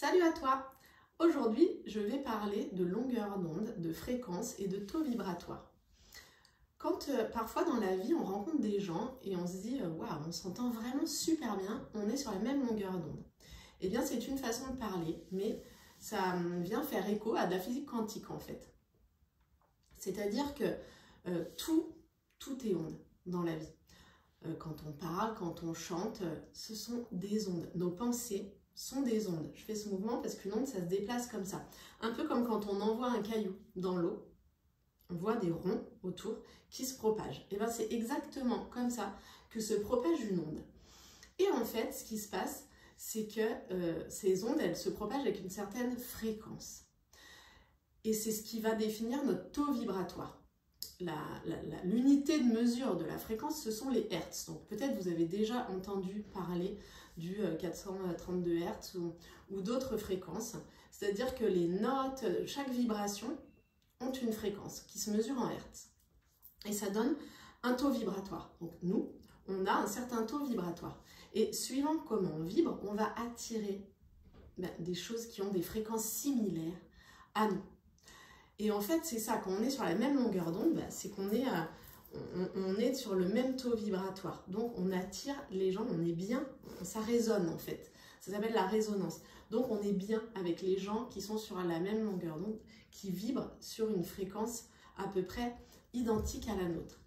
Salut à toi! Aujourd'hui, je vais parler de longueur d'onde, de fréquence et de taux vibratoire. Quand parfois dans la vie, on rencontre des gens et on se dit « Waouh, on s'entend vraiment super bien, on est sur la même longueur d'onde ». Eh bien, c'est une façon de parler, mais ça vient faire écho à de la physique quantique en fait. C'est-à-dire que tout est onde dans la vie. Quand on parle, quand on chante, ce sont des ondes. Nos pensées sont des ondes. Je fais ce mouvement parce qu'une onde, ça se déplace comme ça. Un peu comme quand on envoie un caillou dans l'eau, on voit des ronds autour qui se propagent. Et bien c'est exactement comme ça que se propage une onde. Et en fait, ce qui se passe, c'est que ces ondes, elles se propagent avec une certaine fréquence. Et c'est ce qui va définir notre taux vibratoire. L'unité de mesure de la fréquence, ce sont les hertz. Donc peut-être vous avez déjà entendu parler du 432 hertz ou d'autres fréquences. C'est-à-dire que les notes, chaque vibration ont une fréquence qui se mesure en hertz. Et ça donne un taux vibratoire. Donc nous, on a un certain taux vibratoire. Et suivant comment on vibre, on va attirer des choses qui ont des fréquences similaires à nous. Et en fait, c'est ça, quand on est sur la même longueur d'onde, c'est qu'on est, on est sur le même taux vibratoire. Donc, on attire les gens, on est bien, ça résonne en fait. Ça s'appelle la résonance. Donc, on est bien avec les gens qui sont sur la même longueur d'onde, qui vibrent sur une fréquence à peu près identique à la nôtre.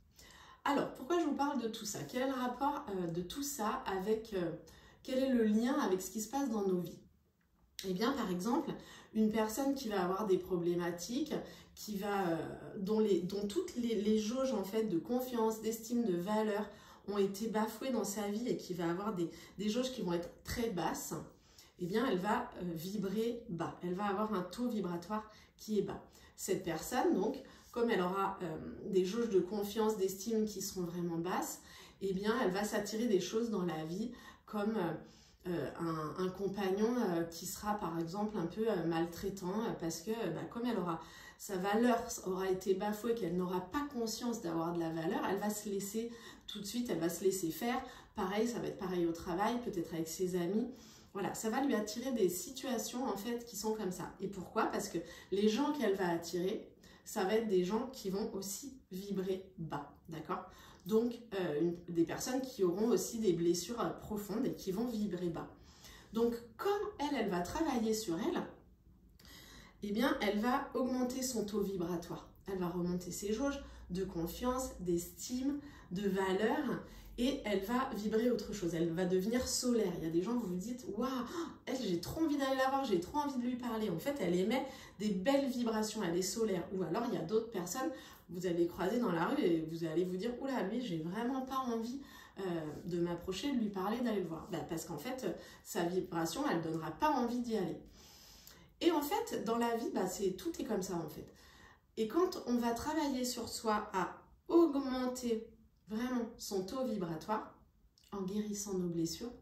Alors, pourquoi je vous parle de tout ça? Quel est le rapport de tout ça avec, quel est le lien avec ce qui se passe dans nos vies? Eh bien, par exemple, une personne qui va avoir des problématiques, dont toutes les jauges en fait, de confiance, d'estime, de valeur ont été bafouées dans sa vie et qui va avoir des jauges qui vont être très basses, eh bien, elle va vibrer bas. Elle va avoir un taux vibratoire qui est bas. Cette personne, donc, comme elle aura des jauges de confiance, d'estime qui seront vraiment basses, eh bien, elle va s'attirer des choses dans la vie comme un compagnon qui sera par exemple un peu maltraitant parce que comme sa valeur aura été bafouée, qu'elle n'aura pas conscience d'avoir de la valeur, elle va se laisser tout de suite, elle va se laisser faire. Pareil, ça va être pareil au travail, peut-être avec ses amis. Voilà, ça va lui attirer des situations en fait qui sont comme ça. Et pourquoi? Parce que les gens qu'elle va attirer, ça va être des gens qui vont aussi vibrer bas, d'accord? Donc, des personnes qui auront aussi des blessures profondes et qui vont vibrer bas. Donc, comme elle va travailler sur elle, eh bien, elle va augmenter son taux vibratoire. Elle va remonter ses jauges de confiance, d'estime, de valeur, et elle va vibrer autre chose. Elle va devenir solaire. Il y a des gens, vous vous dites, waouh, elle, j'ai trop envie d'aller la voir, j'ai trop envie de lui parler. En fait, elle émet des belles vibrations, elle est solaire. Ou alors, il y a d'autres personnes, vous allez croiser dans la rue et vous allez vous dire, oula, lui, j'ai vraiment pas envie de m'approcher, de lui parler, d'aller le voir. Parce qu'en fait, sa vibration, elle ne donnera pas envie d'y aller. Et en fait, dans la vie, tout est comme ça en fait. Et quand on va travailler sur soi à augmenter vraiment son taux vibratoire, en guérissant nos blessures,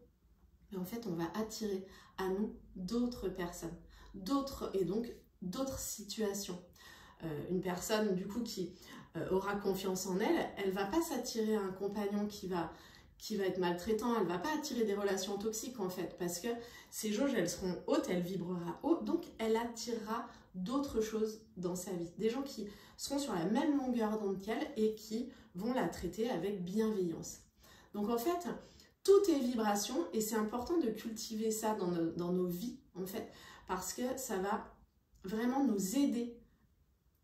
en fait, on va attirer à nous d'autres personnes, d'autres situations. Une personne du coup qui aura confiance en elle, elle va pas s'attirer un compagnon qui va être maltraitant, elle va pas attirer des relations toxiques en fait, parce que ces jauges, elles seront hautes, elle vibrera haut, donc elle attirera d'autres choses dans sa vie. Des gens qui seront sur la même longueur d'onde qu'elle et qui vont la traiter avec bienveillance. Donc en fait, tout est vibration et c'est important de cultiver ça dans nos vies en fait, parce que ça va vraiment nous aider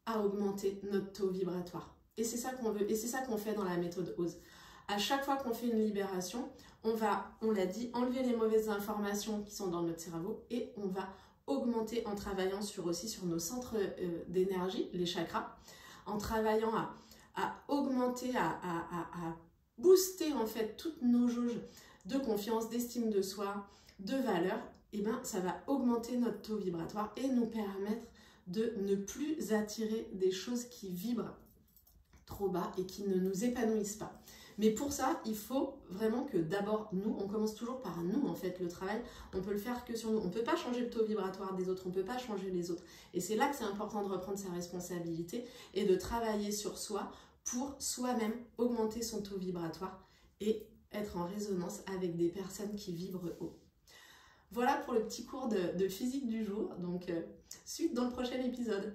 à augmenter notre taux vibratoire. Et c'est ça qu'on veut, et c'est ça qu'on fait dans la méthode OSE. À chaque fois qu'on fait une libération, on va, on l'a dit, enlever les mauvaises informations qui sont dans notre cerveau et on va augmenter en travaillant aussi sur nos centres d'énergie, les chakras, en travaillant à augmenter, à booster en fait toutes nos jauges de confiance, d'estime de soi, de valeur. Et bien ça va augmenter notre taux vibratoire et nous permettre de ne plus attirer des choses qui vibrent trop bas et qui ne nous épanouissent pas. Mais pour ça, il faut vraiment que d'abord nous, on commence toujours par nous en fait, le travail, on peut le faire que sur nous. On ne peut pas changer le taux vibratoire des autres, on ne peut pas changer les autres. Et c'est là que c'est important de reprendre sa responsabilité et de travailler sur soi pour soi-même augmenter son taux vibratoire et être en résonance avec des personnes qui vibrent haut. Voilà pour le petit cours de physique du jour. Donc, suite dans le prochain épisode.